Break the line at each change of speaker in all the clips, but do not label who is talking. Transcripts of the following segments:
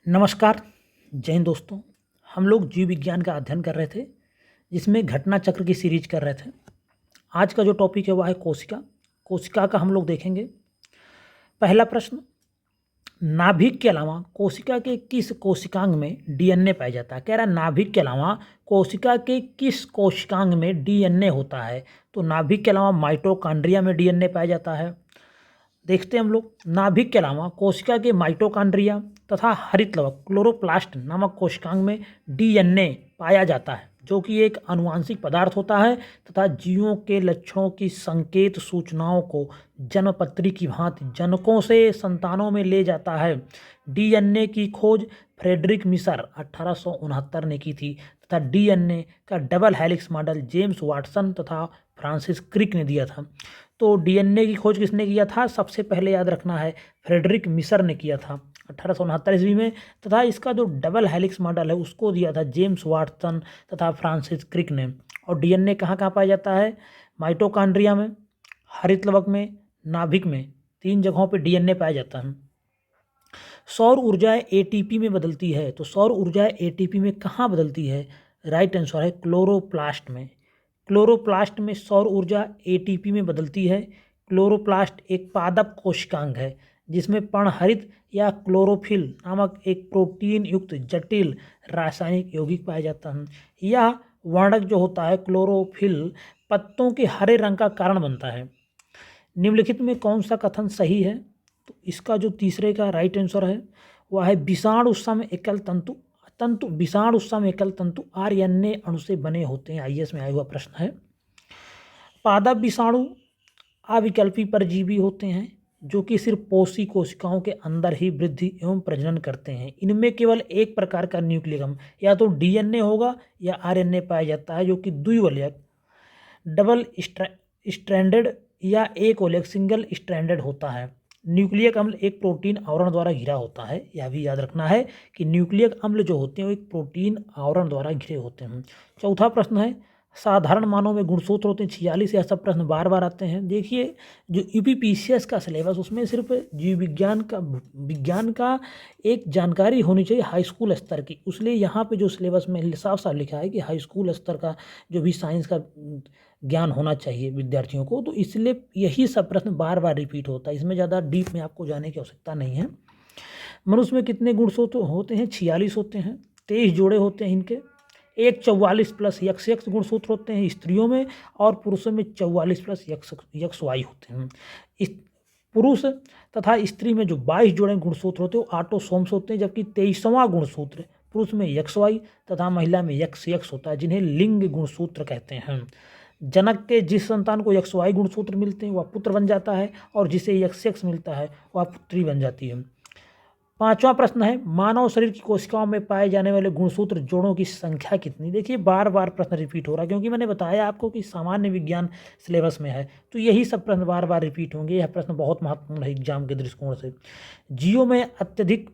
नमस्कार। जय हिंद दोस्तों। हम लोग जीव विज्ञान का अध्ययन कर रहे थे, जिसमें घटना चक्र की सीरीज कर रहे थे। आज का जो टॉपिक है वह है कोशिका। कोशिका का हम लोग देखेंगे। पहला प्रश्न, नाभिक के अलावा कोशिका के किस कोशिकांग में डीएनए पाया जाता है? कह रहा है नाभिक के अलावा कोशिका के किस कोशिकांग में डीएनए होता है? तो नाभिक के अलावा माइटोकॉन्ड्रिया में डीएनए पाया जाता है। देखते हैं हम लोग। नाभिक के अलावा कोशिका के माइटोकॉन्ड्रिया तथा हरित लवक क्लोरोप्लास्ट नामक कोशिकांग में डीएनए पाया जाता है, जो कि एक आनुवांशिक पदार्थ होता है तथा जीवों के लक्षणों की संकेत सूचनाओं को जन्मपत्री की भांति जनकों से संतानों में ले जाता है। डीएनए की खोज फ्रेडरिक मिसर 1869 ने की थी तथा डीएनए का double helix model James Watson तथा फ्रांसिस क्रिक ने दिया था। तो डीएनए की खोज किसने किया था? सबसे पहले याद रखना है फ्रेडरिक मिसर ने किया था 1869 ईस्वी में, तथा इसका जो डबल हेलिक्स मॉडल है उसको दिया था जेम्स वाटसन तथा फ्रांसिस क्रिक ने। और डीएनए कहाँ कहाँ पाया जाता है? माइटोकॉन्ड्रिया में, हरित लवक में, नाभिक में, 3 जगहों पर डीएनए पाया जाता है। सौर ऊर्जा एटीपी में बदलती है, तो सौर ऊर्जा एटीपी में कहाँ बदलती है? राइट आंसर है क्लोरोप्लास्ट में। क्लोरोप्लास्ट में सौर ऊर्जा एटीपी में बदलती है। क्लोरोप्लास्ट एक पादप कोशिकांग है जिसमें पर्णहरित या क्लोरोफिल नामक एक प्रोटीन युक्त जटिल रासायनिक यौगिक पाया जाता है। यह वर्णक जो होता है क्लोरोफिल पत्तों के हरे रंग का कारण बनता है। निम्नलिखित में कौन सा कथन सही है? तो इसका जो तीसरे का राइट आंसर है वह है विषाणु सम एकल तंतु। विषाणु सम एकल तंतु आरएनए अणु से बने होते हैं। आईएएस में आया हुआ प्रश्न है। पादप विषाणु अविकल्पी परजीवी होते हैं जो कि सिर्फ पोषी कोशिकाओं के अंदर ही वृद्धि एवं प्रजनन करते हैं। इनमें केवल एक प्रकार का न्यूक्लियम या तो डीएनए होगा या आरएनए पाया जाता है, जो कि द्विवलयक डबल स्ट्रैंडेड या एक वलयक सिंगल स्ट्रैंडेड होता है। न्यूक्लियक अम्ल एक प्रोटीन आवरण द्वारा घिरा होता है। यह भी याद रखना है कि न्यूक्लियक अम्ल जो होते हैं वो एक प्रोटीन आवरण द्वारा घिरे होते हैं। चौथा प्रश्न है, साधारण मानों में गुणसूत्र होते हैं 46। यह सब प्रश्न बार बार आते हैं। देखिए, जो यूपीपीसीएस का सिलेबस उसमें सिर्फ जीव विज्ञान का एक जानकारी होनी चाहिए हाई स्कूल स्तर की, इसलिए यहाँ पे जो सिलेबस में साफ साफ लिखा है कि हाई स्कूल स्तर का जो भी साइंस का ज्ञान होना चाहिए विद्यार्थियों को, तो इसलिए यही सब प्रश्न बार बार रिपीट होता है। इसमें ज़्यादा डीप में आपको जाने की आवश्यकता नहीं है। मनुष्य में कितने गुणसूत्र होते हैं? 46 होते हैं। 23 जोड़े होते हैं इनके। एक 44 प्लस XX गुणसूत्र होते हैं स्त्रियों में, और पुरुषों में 44 प्लस XY होते हैं। इस पुरुष तथा स्त्री में जो 22 जोड़े गुणसूत्र होते हैं वो ऑटोसोम्स होते हैं, जबकि 23वां गुणसूत्र पुरुष में XY तथा महिला में XX होता है, जिन्हें लिंग गुणसूत्र कहते हैं। जनक के जिस संतान को XY गुणसूत्र मिलते हैं वह पुत्र बन जाता है, और जिसे XX मिलता है वह पुत्री बन जाती है। 5वां प्रश्न है, मानव शरीर की कोशिकाओं में पाए जाने वाले गुणसूत्र जोड़ों की संख्या कितनी? देखिए, बार बार प्रश्न रिपीट हो रहा है क्योंकि मैंने बताया आपको कि सामान्य विज्ञान सिलेबस में है, तो यही सब प्रश्न बार बार रिपीट होंगे। यह प्रश्न बहुत महत्वपूर्ण है एग्जाम के दृष्टिकोण से। जीवों में अत्यधिक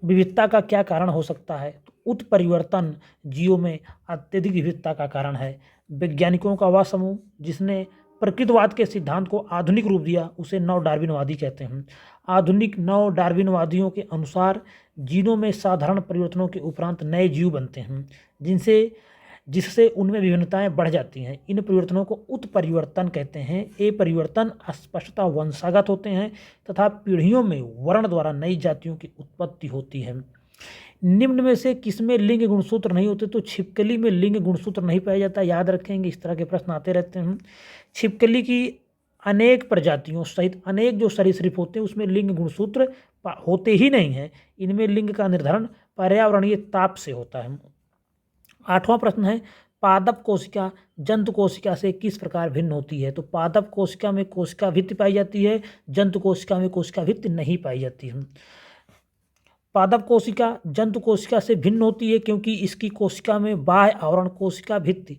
विविधता का क्या कारण हो सकता है? तो उत्परिवर्तन जीवों में अत्यधिक विविधता का कारण है। वैज्ञानिकों का वह समूह जिसने प्रकृतिवाद के सिद्धांत को आधुनिक रूप दिया उसे नव डार्विनवादी कहते हैं। आधुनिक नव डार्विनवादियों के अनुसार जीनों में साधारण परिवर्तनों के उपरांत नए जीव बनते हैं जिससे उनमें विभिन्नताएं बढ़ जाती हैं। इन परिवर्तनों को उत्परिवर्तन कहते हैं। ये परिवर्तन स्पष्टतः वंशागत होते हैं तथा पीढ़ियों में वर्ण द्वारा नई जातियों की उत्पत्ति होती है। निम्न में से किसमें लिंग गुणसूत्र नहीं होते? तो छिपकली में लिंग गुणसूत्र नहीं पाया जाता। याद रखेंगे, इस तरह के प्रश्न आते रहते हैं। छिपकली की अनेक प्रजातियों सहित अनेक जो सरीसृप होते हैं उसमें लिंग गुणसूत्र होते ही नहीं हैं। इनमें लिंग का निर्धारण पर्यावरणीय ताप से होता है। 8वां प्रश्न है, पादप कोशिका जंतु कोशिका से किस प्रकार भिन्न होती है? तो पादप कोशिका में कोशिका भित्ति पाई जाती है, जंतु कोशिका में कोशिका भित्ति नहीं पाई जाती है। पादप कोशिका जंतु कोशिका से भिन्न होती है क्योंकि इसकी कोशिका में बाह्य आवरण कोशिका भित्ति,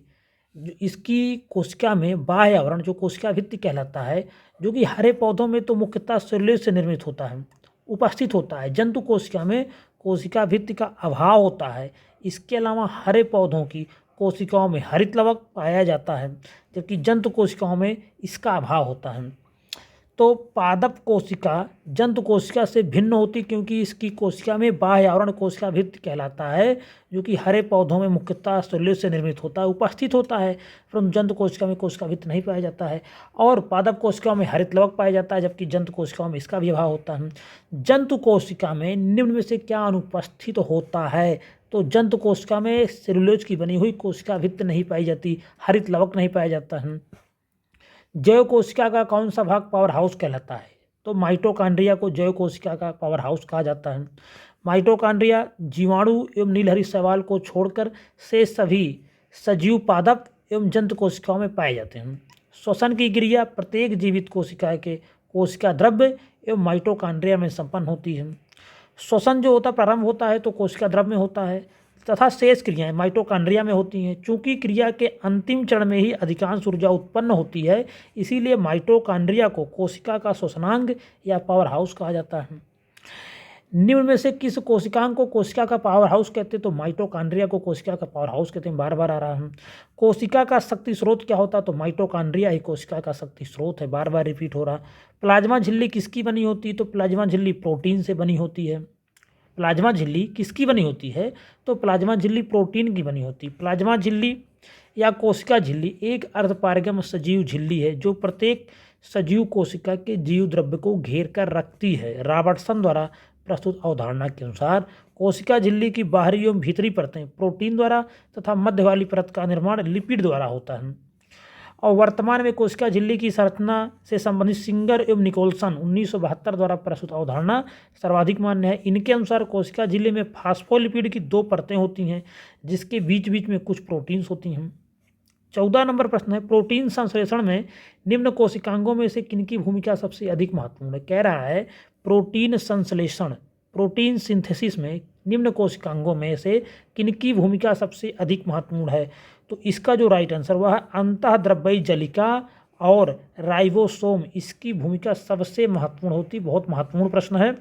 इसकी कोशिका में बाह्य आवरण जो कोशिका भित्ति कहलाता है, जो कि हरे पौधों में तो मुख्यतः सेल्यूलोज से निर्मित होता है, उपस्थित होता है। जंतु कोशिका में कोशिका भित्ति का अभाव होता है। इसके अलावा हरे पौधों की कोशिकाओं में हरित लवक पाया जाता है, जबकि जंतु कोशिकाओं में इसका अभाव होता है। तो पादप कोशिका जंतु कोशिका से भिन्न होती क्योंकि इसकी कोशिका में बाह्य आवरण कोशिका भित्ति कहलाता है, जो कि हरे पौधों में मुख्यतः सेल्यूलोज से निर्मित होता है, उपस्थित होता है, परंतु जंतु कोशिका में कोशिका भित्ति नहीं पाया जाता है। और पादप कोशिकाओं में हरित लवक पाया जाता है, जबकि जंतु कोशिकाओं में इसका भी अभाव होता है। जंतु कोशिका में निम्न में से क्या अनुपस्थित होता है? तो जंतु कोशिका में सेल्यूलोज की बनी हुई कोशिका भित्ति नहीं पाई जाती, हरित लवक नहीं पाया जाता है। जैव कोशिका का कौन सा भाग पावर हाउस कहलाता है? तो माइटोकॉन्ड्रिया को जैव कोशिका का पावर हाउस कहा जाता है। माइटोकॉन्ड्रिया जीवाणु एवं नीलहरी शैवाल को छोड़कर से सभी सजीव पादप एवं जंतु कोशिकाओं में पाए जाते हैं। श्वसन की क्रिया प्रत्येक जीवित कोशिका के कोशिका द्रव्य एवं माइटोकॉन्ड्रिया में संपन्न होती है। श्वसन जो होता प्रारंभ होता है तो कोशिका द्रव्य में होता है तथा शेष क्रियाएं माइटोकॉन्ड्रिया में होती हैं। चूंकि क्रिया के अंतिम चरण में ही अधिकांश ऊर्जा उत्पन्न होती है, इसीलिए माइटोकॉन्ड्रिया को कोशिका का श्वसनांग या पावर हाउस कहा जाता है। निम्न में से किस कोशिकांग को कोशिका का पावर हाउस कहते हैं? तो माइटोकॉन्ड्रिया को कोशिका का पावर हाउस कहते हैं। बार बार आ रहा है। कोशिका का शक्ति स्रोत क्या होता है? तो माइटोकॉन्ड्रिया ही कोशिका का शक्ति स्रोत है। बार बार रिपीट हो रहा। प्लाज्मा झिल्ली किसकी बनी होती है? तो प्लाज्मा झिल्ली प्रोटीन से बनी होती है। प्लाज्मा झिल्ली किसकी बनी होती है? तो प्लाज्मा झिल्ली प्रोटीन की बनी होती है। प्लाज्मा झिल्ली या कोशिका झिल्ली एक अर्धपारगम सजीव झिल्ली है जो प्रत्येक सजीव कोशिका के जीव द्रव्य को घेर कर रखती है। रॉबर्टसन द्वारा प्रस्तुत अवधारणा के अनुसार कोशिका झिल्ली की बाहरी एवं भीतरी परतें प्रोटीन द्वारा तथा मध्य वाली परत का निर्माण लिपिड द्वारा होता है। और वर्तमान में कोशिका झिल्ली की संरचना से संबंधित सिंगर एवं निकोलसन 1972 द्वारा प्रस्तुत अवधारणा सर्वाधिक मान्य है। इनके अनुसार कोशिका झिल्ली में फास्फोलिपिड की 2 परतें होती हैं जिसके बीच बीच में कुछ प्रोटीन्स होती हैं। 14 नंबर प्रश्न है, प्रोटीन संश्लेषण में निम्न कोशिकांगों में से किनकी भूमिका सबसे अधिक महत्वपूर्ण है? कह रहा है प्रोटीन संश्लेषण प्रोटीन सिंथेसिस में निम्न कोशिकांगों में से किनकी भूमिका सबसे अधिक महत्वपूर्ण है? तो इसका जो राइट आंसर वह है अंतःद्रव्यी जलिका और राइबोसोम, इसकी भूमिका सबसे महत्वपूर्ण होती। बहुत महत्वपूर्ण प्रश्न है।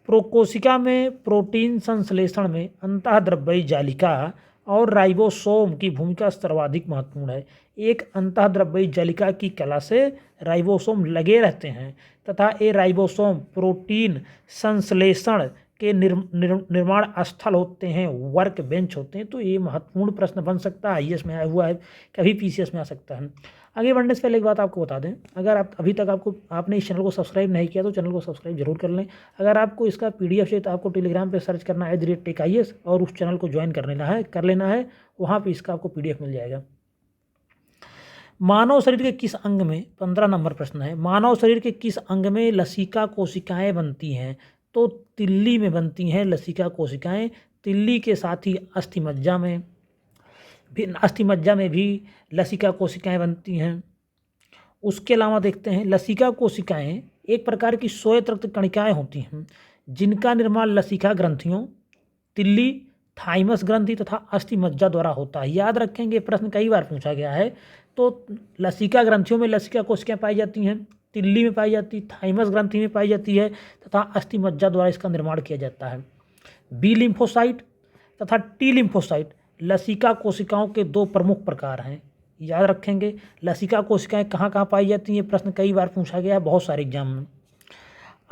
कोशिका में प्रोटीन संश्लेषण में अंतःद्रव्यी जालिका और राइबोसोम की भूमिका सर्वाधिक महत्वपूर्ण है। एक अंतःद्रव्यी जालिका की कला से राइबोसोम लगे रहते हैं तथा ये राइबोसोम प्रोटीन संश्लेषण के निर्माण स्थल होते हैं, वर्क बेंच होते हैं। तो ये महत्वपूर्ण प्रश्न बन सकता है, आईएएस में आया हुआ है, कभी पीसीएस में आ सकता है। आगे बढ़ने से पहले एक बात आपको बता दें, अगर आप अभी तक आपने इस चैनल को सब्सक्राइब नहीं किया तो चैनल को सब्सक्राइब जरूर कर लें। अगर आपको इसका पीडीएफ चाहिए तो आपको टेलीग्राम पे सर्च करना है @TechIAS और उस चैनल को ज्वाइन कर लेना है, वहाँ पर इसका आपको पीडीएफ मिल जाएगा। मानव शरीर के किस अंग में, 15 नंबर प्रश्न है, मानव शरीर के किस अंग में लसिका कोशिकाएं बनती हैं? तो तिल्ली में बनती हैं लसिका कोशिकाएं। तिल्ली के साथ ही अस्थिमज्जा में भी लसिका कोशिकाएं बनती हैं। उसके अलावा देखते हैं लसिका कोशिकाएं एक प्रकार की श्वेत रक्त कणिकाएं होती हैं जिनका निर्माण लसिका ग्रंथियों, तिल्ली, थाइमस ग्रंथि तथा अस्थिमज्जा द्वारा होता है। याद रखेंगे, प्रश्न कई बार पूछा गया है। तो लसिका ग्रंथियों में लसिका कोशिकाएं पाई जाती हैं, तिल्ली में पाई जाती, थाइमस ग्रंथि में पाई जाती है तथा अस्थिमज्जा द्वारा इसका निर्माण किया जाता है। बी लिम्फोसाइट तथा टी लिम्फोसाइट लसिका कोशिकाओं के 2 प्रमुख प्रकार हैं। याद रखेंगे, लसिका कोशिकाएं कहाँ कहाँ पाई जाती हैं, प्रश्न कई बार पूछा गया है बहुत सारे एग्जाम में।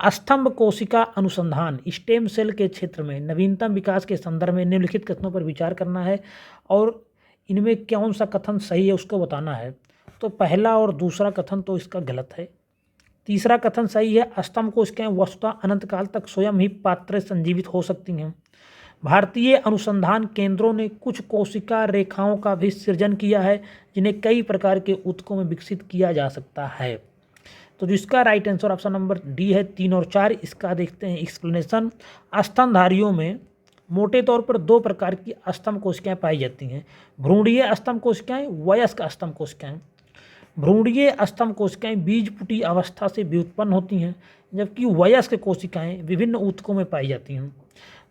स्तंभ कोशिका अनुसंधान स्टेम सेल के क्षेत्र में नवीनतम विकास के संदर्भ में निम्नलिखित कथनों पर विचार करना है और इनमें कौन सा कथन सही है उसको बताना है। तो पहला और दूसरा कथन तो इसका गलत है। तीसरा कथन सही है, स्तंभ कोशिकाएं वस्तुतः अनंत काल तक स्वयं ही पात्र संजीवित हो सकती हैं। भारतीय अनुसंधान केंद्रों ने कुछ कोशिका रेखाओं का भी सृजन किया है जिन्हें कई प्रकार के ऊतकों में विकसित किया जा सकता है। तो जिसका right answer option number D है, 3 और 4। इसका देखते हैं एक्सप्लेनेशन। स्तनधारियों में मोटे तौर पर 2 प्रकार की स्तंभ कोशिकाएं पाई जाती हैं, भ्रूणीय स्तंभ कोशिकाएं, वयस्क स्तंभ कोशिकाएं। भ्रूणीय स्तंभ कोशिकाएं बीजपुटी अवस्था से व्युत्पन्न होती हैं जबकि वयस्क कोशिकाएं विभिन्न ऊतकों में पाई जाती हैं।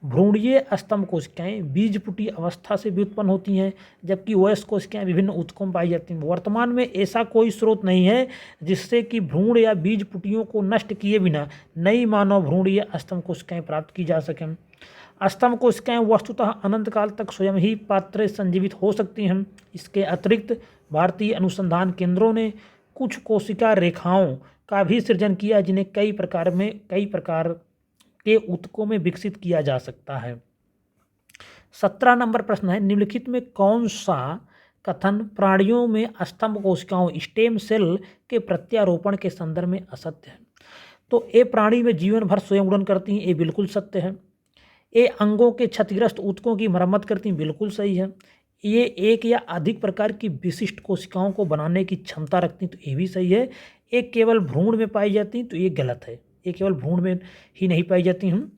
भ्रूणीय स्तंभ कोशिकाएं बीजपुटी अवस्था से व्युत्पन्न होती हैं जबकि वयस्क कोशिकाएं विभिन्न ऊतकों में पाई जाती हैं। वर्तमान में ऐसा कोई स्रोत नहीं है जिससे कि भ्रूण या बीजपुटियों को नष्ट किए बिना नई मानव भ्रूणीय स्तंभ कोशिकाएं प्राप्त की जा सकें। स्तंभ कोशिकाएं वस्तुतः अनंत काल तक स्वयं ही पात्र संजीवित हो सकती हैं। इसके अतिरिक्त भारतीय अनुसंधान केंद्रों ने कुछ कोशिका रेखाओं का भी सृजन किया, जिन्हें कई प्रकार के ऊतकों में विकसित किया जा सकता है। 17 नंबर प्रश्न है, निम्नलिखित में कौन सा कथन प्राणियों में स्तंभ कोशिकाओं स्टेम सेल के प्रत्यारोपण के संदर्भ में असत्य है? तो ए प्राणी में जीवन भर स्वयं गुणन करती हैं, ये बिल्कुल सत्य है। ए अंगों के क्षतिग्रस्त ऊतकों की मरम्मत करती हैं, बिल्कुल सही है। ये एक या अधिक प्रकार की विशिष्ट कोशिकाओं को बनाने की क्षमता रखती हैं, तो ये भी सही है। ये केवल भ्रूण में पाई जाती हैं, तो ये गलत है, ये केवल भ्रूण में ही नहीं पाई जाती हैं।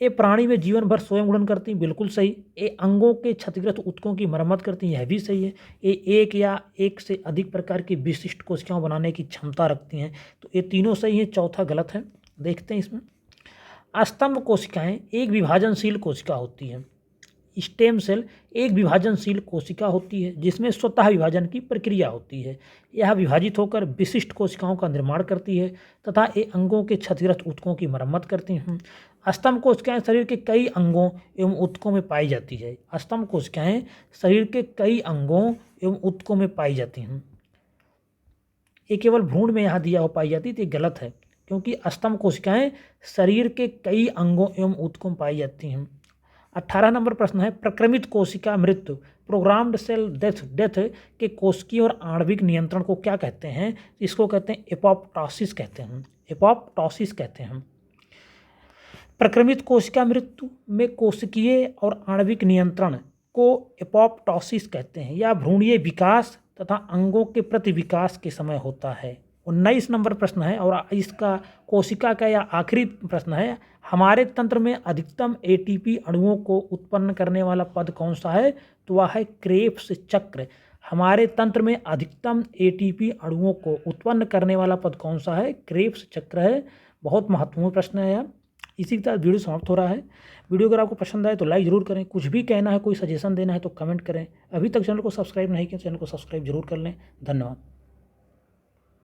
ये प्राणी में जीवन भर स्वयं गुणन करती हैं, बिल्कुल सही। ये अंगों के क्षतिग्रस्त ऊतकों की मरम्मत करती हैं, यह भी सही है। ये एक या एक से अधिक प्रकार की विशिष्ट कोशिकाओं बनाने की क्षमता रखती हैं, तो ये तीनों सही हैं, चौथा गलत है। देखते हैं इसमें, स्तंभ कोशिकाएं एक विभाजनशील कोशिका होती हैं। स्टेम सेल एक विभाजनशील कोशिका होती है जिसमें स्वतः विभाजन की प्रक्रिया होती है। यह विभाजित होकर विशिष्ट कोशिकाओं का निर्माण करती है तथा ये अंगों के क्षतिग्रस्त ऊतकों की मरम्मत करती हैं। स्तंभ कोशिकाएं शरीर के कई अंगों एवं ऊतकों में पाई जाती है। स्तंभ कोशिकाएं शरीर के कई अंगों एवं ऊतकों में पाई जाती हैं। ये केवल भ्रूण में यहाँ दिया हो पाई जाती है, तो ये गलत है, क्योंकि स्तंभ कोशिकाएं शरीर के कई अंगों एवं ऊतकों में पाई जाती हैं। 18 नंबर प्रश्न है, प्रक्रमित कोशिका मृत्यु प्रोग्राम्ड सेल डेथ के कोशिकीय और आणविक नियंत्रण को क्या कहते हैं? इसको कहते हैं एपोप्टोसिस कहते हैं। एपोप्टोसिस कहते हैं। प्रक्रमित कोशिका मृत्यु में कोशिकीय और आणविक नियंत्रण को एपोप्टोसिस कहते हैं। यह भ्रूणीय विकास तथा अंगों के प्रति विकास के समय होता है। 19 नंबर प्रश्न है और इसका कोशिका का या आखिरी प्रश्न है, हमारे तंत्र में अधिकतम एटीपी अणुओं को उत्पन्न करने वाला पद कौन सा है? तो वह है क्रेब्स चक्र। हमारे तंत्र में अधिकतम एटीपी अणुओं को उत्पन्न करने वाला पद कौन सा है? क्रेब्स चक्र है। बहुत महत्वपूर्ण प्रश्न है यह। इसी के साथ वीडियो समाप्त हो रहा है। वीडियो अगर आपको पसंद आए तो लाइक जरूर करें, कुछ भी कहना है, कोई सजेशन देना है तो कमेंट करें। अभी तक चैनल को सब्सक्राइब नहीं किया, चैनल को सब्सक्राइब जरूर कर लें। धन्यवाद।